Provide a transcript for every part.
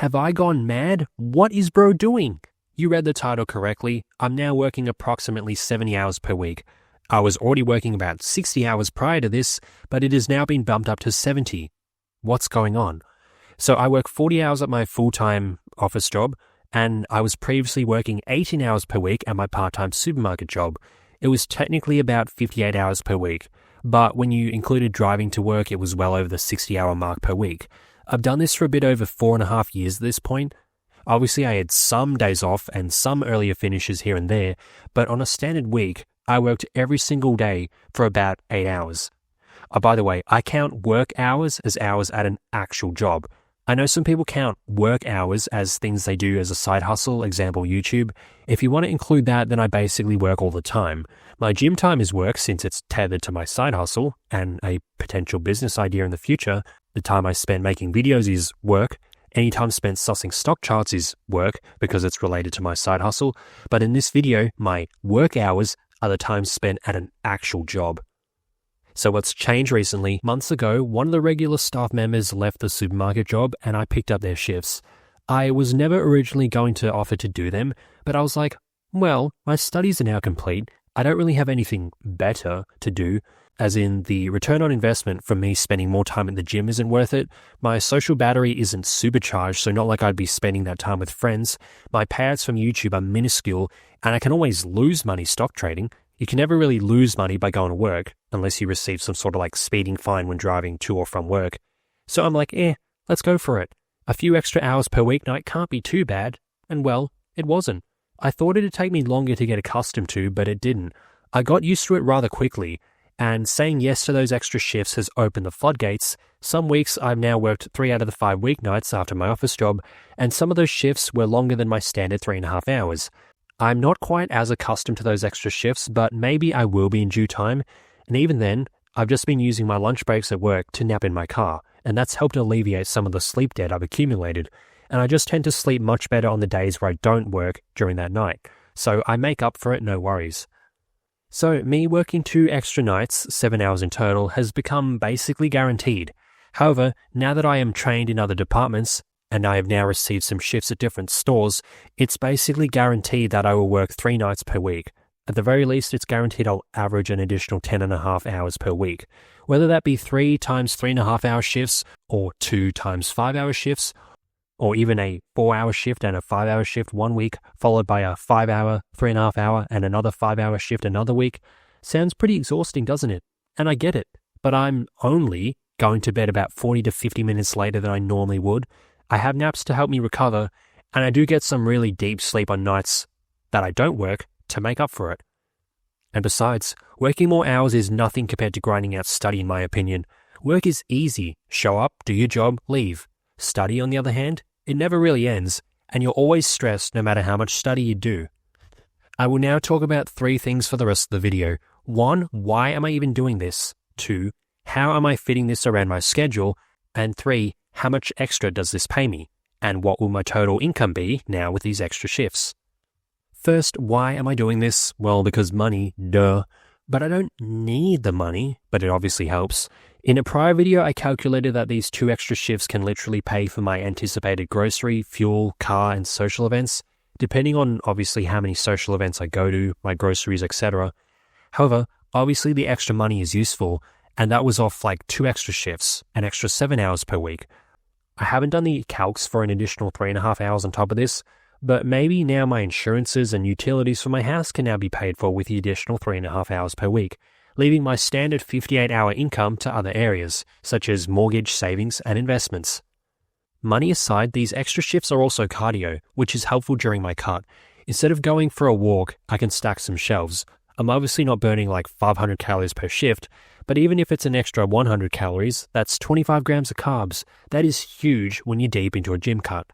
Have I gone mad? What is bro doing? You read the title correctly. I'm now working approximately 70 hours per week. I was already working about 60 hours prior to this, but it has now been bumped up to 70. What's going on? So I work 40 hours at my full-time office job, and I was previously working 18 hours per week at my part-time supermarket job. It was technically about 58 hours per week, but when you included driving to work, it was well over the 60-hour mark per week. I've done this for a bit over 4.5 years at this point. Obviously, I had some days off and some earlier finishes here and there, but on a standard week, I worked every single day for about 8 hours. By the way, I count work hours as hours at an actual job. I know some people count work hours as things they do as a side hustle, example YouTube. If you want to include that, then I basically work all the time. My gym time is work since it's tethered to my side hustle and a potential business idea in the future. The time I spend making videos is work. Any time spent sussing stock charts is work because it's related to my side hustle. But in this video, my work hours are the time spent at an actual job. So what's changed recently, months ago, one of the regular staff members left the supermarket job and I picked up their shifts. I was never originally going to offer to do them, but I was like, well, my studies are now complete. I don't really have anything better to do, as in the return on investment from me spending more time at the gym isn't worth it. My social battery isn't supercharged, so not like I'd be spending that time with friends. My payouts from YouTube are minuscule, and I can always lose money stock trading. You can never really lose money by going to work, unless you receive some sort of like speeding fine when driving to or from work. So I'm like, let's go for it. A few extra hours per weeknight can't be too bad. And well, it wasn't. I thought it'd take me longer to get accustomed to, but it didn't. I got used to it rather quickly, and saying yes to those extra shifts has opened the floodgates. Some weeks I've now worked 3 out of the 5 weeknights after my office job, and some of those shifts were longer than my standard 3.5 hours. I'm not quite as accustomed to those extra shifts, but maybe I will be in due time. And even then, I've just been using my lunch breaks at work to nap in my car, and that's helped alleviate some of the sleep debt I've accumulated. And I just tend to sleep much better on the days where I don't work during that night. So I make up for it, no worries. So me working 2 extra nights, 7 hours in total, has become basically guaranteed. However, now that I am trained in other departments, and I have now received some shifts at different stores, it's basically guaranteed that I will work 3 nights per week. At the very least, it's guaranteed I'll average an additional 10.5 hours per week. Whether that be 3 times 3.5 hour shifts, or 2 times 5 hour shifts, or even a 4-hour shift and a 5-hour shift one week, followed by a 5-hour, 3.5 hour, and another 5-hour shift another week. Sounds pretty exhausting, doesn't it? And I get it, but I'm only going to bed about 40 to 50 minutes later than I normally would. I have naps to help me recover, and I do get some really deep sleep on nights that I don't work to make up for it. And besides, working more hours is nothing compared to grinding out study in my opinion. Work is easy. Show up, do your job, leave. Study, on the other hand, it never really ends, and you're always stressed no matter how much study you do. I will now talk about 3 things for the rest of the video. 1, why am I even doing this? 2, how am I fitting this around my schedule? And 3, how much extra does this pay me? And what will my total income be now with these extra shifts? First, why am I doing this? Well, because money, duh. But I don't need the money, but it obviously helps. In a prior video, I calculated that these 2 extra shifts can literally pay for my anticipated grocery, fuel, car, and social events, depending on obviously how many social events I go to, my groceries, etc. However, obviously the extra money is useful, and that was off like 2 extra shifts, an extra 7 hours per week. I haven't done the calcs for an additional 3.5 hours on top of this, but maybe now my insurances and utilities for my house can now be paid for with the additional 3.5 hours per week, leaving my standard 58-hour income to other areas, such as mortgage, savings, and investments. Money aside, these extra shifts are also cardio, which is helpful during my cut. Instead of going for a walk, I can stack some shelves. I'm obviously not burning like 500 calories per shift, but even if it's an extra 100 calories, that's 25 grams of carbs. That is huge when you're deep into a gym cut.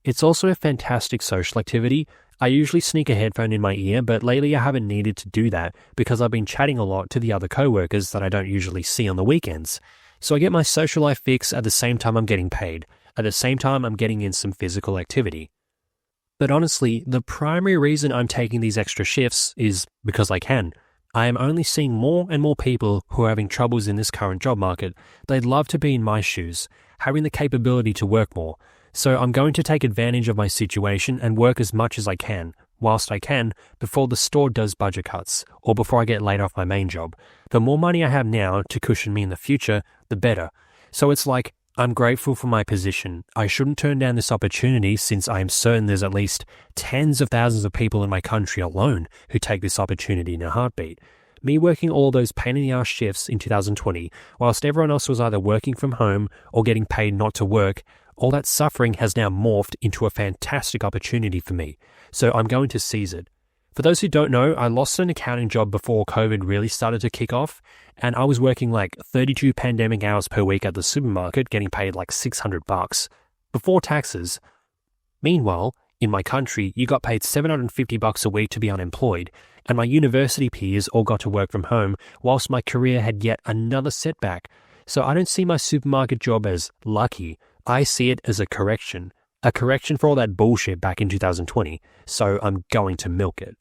It's also a fantastic social activity. I usually sneak a headphone in my ear, but lately I haven't needed to do that because I've been chatting a lot to the other co-workers that I don't usually see on the weekends. So I get my social life fix at the same time I'm getting paid. At the same time I'm getting in some physical activity. But honestly, the primary reason I'm taking these extra shifts is because I can. I am only seeing more and more people who are having troubles in this current job market. They'd love to be in my shoes, having the capability to work more. So I'm going to take advantage of my situation and work as much as I can, whilst I can, before the store does budget cuts, or before I get laid off my main job. The more money I have now to cushion me in the future, the better. So it's like, I'm grateful for my position. I shouldn't turn down this opportunity since I am certain there's at least tens of thousands of people in my country alone who take this opportunity in a heartbeat. Me working all those pain-in-the-ass shifts in 2020, whilst everyone else was either working from home or getting paid not to work, all that suffering has now morphed into a fantastic opportunity for me. So I'm going to seize it. For those who don't know, I lost an accounting job before COVID really started to kick off, and I was working like 32 pandemic hours per week at the supermarket, getting paid like $600 before taxes. Meanwhile, in my country, you got paid $750 a week to be unemployed, and my university peers all got to work from home, whilst my career had yet another setback. So I don't see my supermarket job as lucky. I see it as a correction for all that bullshit back in 2020, so I'm going to milk it.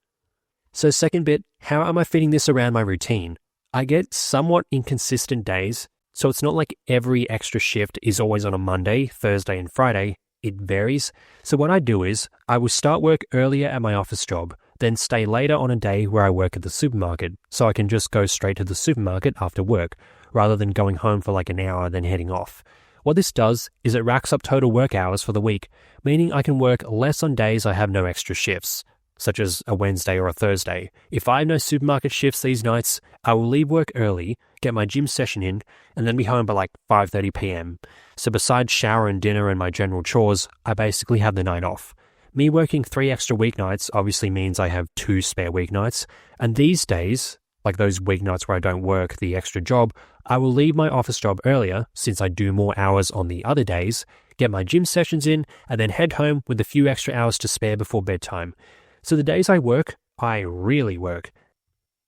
So second bit, how am I fitting this around my routine? I get somewhat inconsistent days, so it's not like every extra shift is always on a Monday, Thursday, and Friday. It varies. So what I do is, I will start work earlier at my office job, then stay later on a day where I work at the supermarket, so I can just go straight to the supermarket after work, rather than going home for like an hour then heading off. What this does is it racks up total work hours for the week, meaning I can work less on days I have no extra shifts, such as a Wednesday or a Thursday. If I have no supermarket shifts these nights, I will leave work early, get my gym session in, and then be home by like 5:30 p.m. So besides shower and dinner and my general chores, I basically have the night off. Me working 3 extra weeknights obviously means I have 2 spare weeknights, and these days, like those weeknights where I don't work the extra job, I will leave my office job earlier since I do more hours on the other days, get my gym sessions in, and then head home with a few extra hours to spare before bedtime. So the days I work, I really work.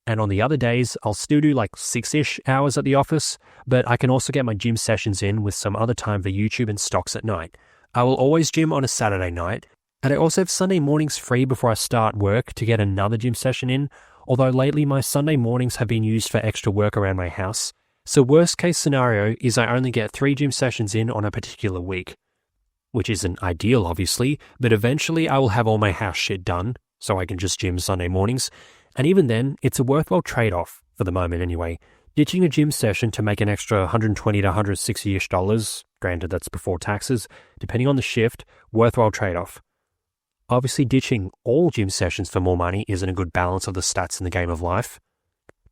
And on the other days, I'll still do like 6-ish hours at the office, but I can also get my gym sessions in with some other time for YouTube and stocks at night. I will always gym on a Saturday night, and I also have Sunday mornings free before I start work to get another gym session in, although lately my Sunday mornings have been used for extra work around my house. So worst case scenario is I only get 3 gym sessions in on a particular week, which isn't ideal obviously, but eventually I will have all my house shit done, so I can just gym Sunday mornings. And even then, it's a worthwhile trade-off, for the moment anyway. Ditching a gym session to make an extra $120 to $160-ish, granted that's before taxes, depending on the shift, worthwhile trade-off. Obviously, ditching all gym sessions for more money isn't a good balance of the stats in the game of life.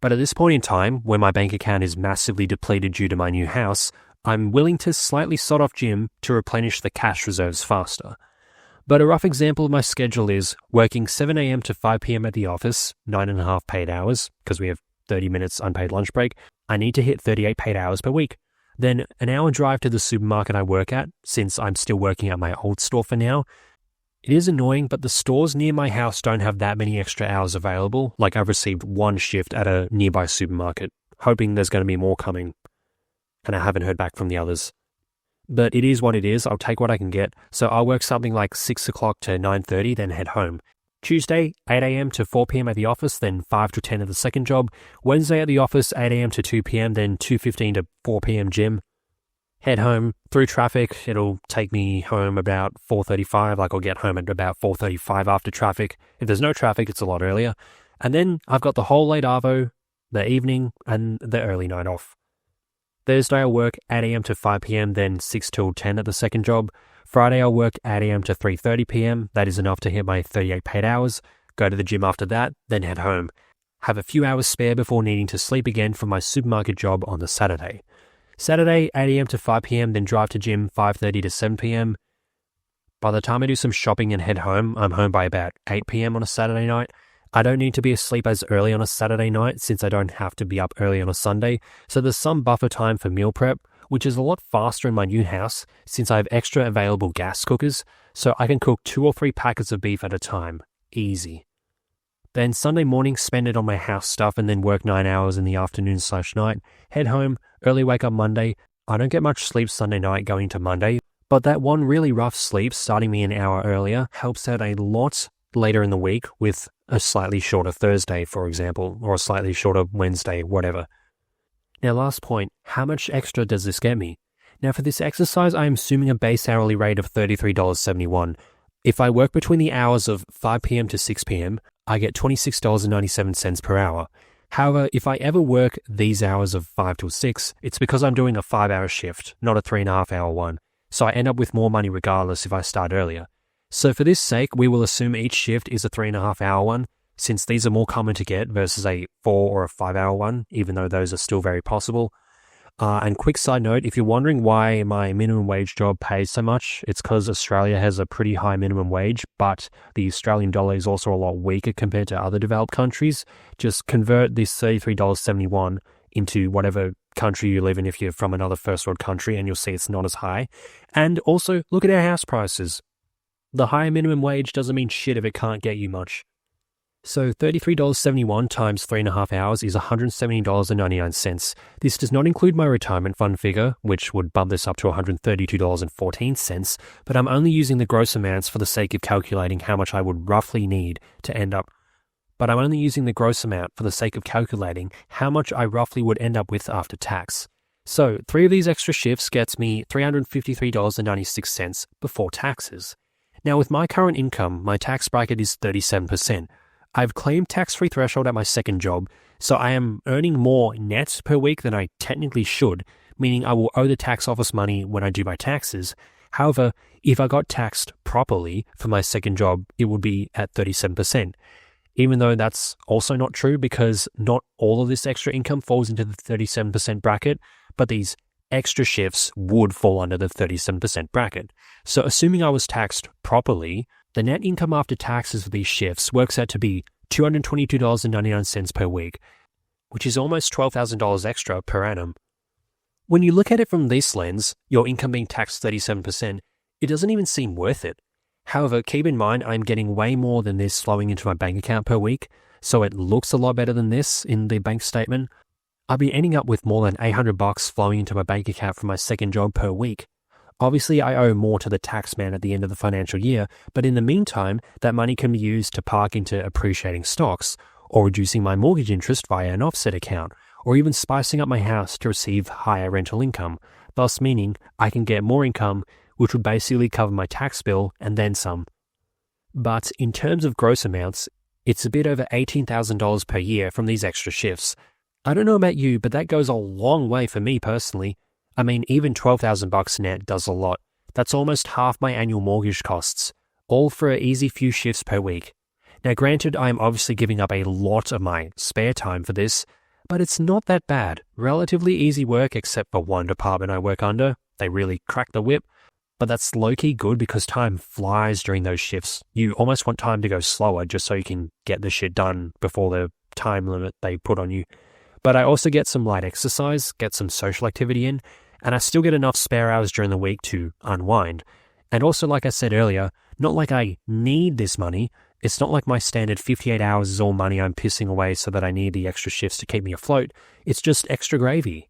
But at this point in time, where my bank account is massively depleted due to my new house, I'm willing to slightly sod off gym to replenish the cash reserves faster. But a rough example of my schedule is working 7 a.m. to 5 p.m. at the office, 9.5 paid hours, because we have 30 minutes unpaid lunch break. I need to hit 38 paid hours per week. Then an hour drive to the supermarket I work at, since I'm still working at my old store for now. It is annoying, but the stores near my house don't have that many extra hours available. Like I've received 1 shift at a nearby supermarket, hoping there's going to be more coming. And I haven't heard back from the others. But it is what it is, I'll take what I can get, so I'll work something like 6 o'clock to 9:30, then head home. Tuesday, 8 a.m. to 4 p.m. at the office, then 5 to 10 at the second job. Wednesday at the office, 8 a.m. to 2 p.m., then 2:15 to 4 p.m. gym. Head home through traffic. It'll take me home about 4:35, like I'll get home at about 4:35 after traffic. If there's no traffic, it's a lot earlier. And then I've got the whole late arvo, the evening, and the early night off. Thursday I'll work 8 a.m. to 5 p.m., then 6 till 10 at the second job. Friday I'll work 8 a.m. to 3:30 p.m. That is enough to hit my 38 paid hours. Go to the gym after that, then head home. Have a few hours spare before needing to sleep again for my supermarket job on the Saturday. Saturday 8 a.m. to 5 p.m., then drive to gym 5:30 to 7 p.m. By the time I do some shopping and head home, I'm home by about 8 p.m. on a Saturday night. I don't need to be asleep as early on a Saturday night since I don't have to be up early on a Sunday, so there's some buffer time for meal prep, which is a lot faster in my new house since I have extra available gas cookers, so I can cook 2 or 3 packets of beef at a time. Easy. Then Sunday morning, spend it on my house stuff and then work 9 hours in the afternoon/night, head home, early wake up Monday. I don't get much sleep Sunday night going to Monday, but that one really rough sleep starting me an hour earlier helps out a lot later in the week with a slightly shorter Thursday, for example, or a slightly shorter Wednesday, whatever. Now, last point, how much extra does this get me? Now for this exercise, I am assuming a base hourly rate of $33.71. If I work between the hours of 5 p.m. to 6 p.m., I get $26.97 per hour. However, if I ever work these hours of 5 till 6, it's because I'm doing a 5-hour shift, not a 3.5-hour one. So I end up with more money regardless if I start earlier. So for this sake, we will assume each shift is a 3.5-hour one, since these are more common to get versus a 4 or a 5-hour one, even though those are still very possible. And quick side note, if you're wondering why my minimum wage job pays so much, it's because Australia has a pretty high minimum wage, but the Australian dollar is also a lot weaker compared to other developed countries. Just convert this $33.71 into whatever country you live in if you're from another first world country, and you'll see it's not as high. And also, look at our house prices. The higher minimum wage doesn't mean shit if it can't get you much. So $33.71 times 3.5 hours is $170.99. This does not include my retirement fund figure, which would bump this up to $132.14, but I'm only using the gross amounts for the sake of calculating how much I would roughly need to end up. But I'm only using the gross amount for the sake of calculating how much I roughly would end up with after tax. So 3 of these extra shifts gets me $353.96 before taxes. Now with my current income, my tax bracket is 37%. I've claimed tax-free threshold at my second job, so I am earning more net per week than I technically should, meaning I will owe the tax office money when I do my taxes. However, if I got taxed properly for my second job, it would be at 37%. Even though that's also not true because not all of this extra income falls into the 37% bracket, but these extra shifts would fall under the 37% bracket. So assuming I was taxed properly, the net income after taxes for these shifts works out to be $222.99 per week, which is almost $12,000 extra per annum. When you look at it from this lens, your income being taxed 37%, it doesn't even seem worth it. However, keep in mind I'm getting way more than this flowing into my bank account per week, so it looks a lot better than this in the bank statement. I'll be ending up with more than $800 flowing into my bank account from my second job per week. Obviously, I owe more to the tax man at the end of the financial year, but in the meantime, that money can be used to park into appreciating stocks, or reducing my mortgage interest via an offset account, or even spicing up my house to receive higher rental income, thus meaning I can get more income, which would basically cover my tax bill and then some. But in terms of gross amounts, it's a bit over $18,000 per year from these extra shifts. I don't know about you, but that goes a long way for me personally. I mean, even $12,000 net does a lot. That's almost half my annual mortgage costs, all for an easy few shifts per week. Now granted, I am obviously giving up a lot of my spare time for this, but it's not that bad. Relatively easy work except for one department I work under. They really crack the whip. But that's low-key good because time flies during those shifts. You almost want time to go slower just so you can get the shit done before the time limit they put on you. But I also get some light exercise, get some social activity in, and I still get enough spare hours during the week to unwind. And also, like I said earlier, not like I need this money. It's not like my standard 58 hours is all money I'm pissing away so that I need the extra shifts to keep me afloat. It's just extra gravy.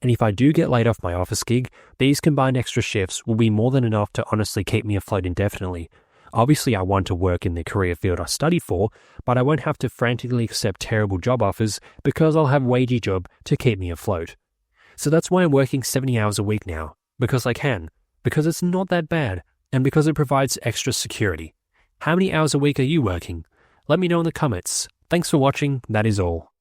And if I do get laid off my office gig, these combined extra shifts will be more than enough to honestly keep me afloat indefinitely. Obviously, I want to work in the career field I studied for, but I won't have to frantically accept terrible job offers because I'll have a wagey job to keep me afloat. So that's why I'm working 70 hours a week now, because I can, because it's not that bad, and because it provides extra security. How many hours a week are you working? Let me know in the comments. Thanks for watching, that is all.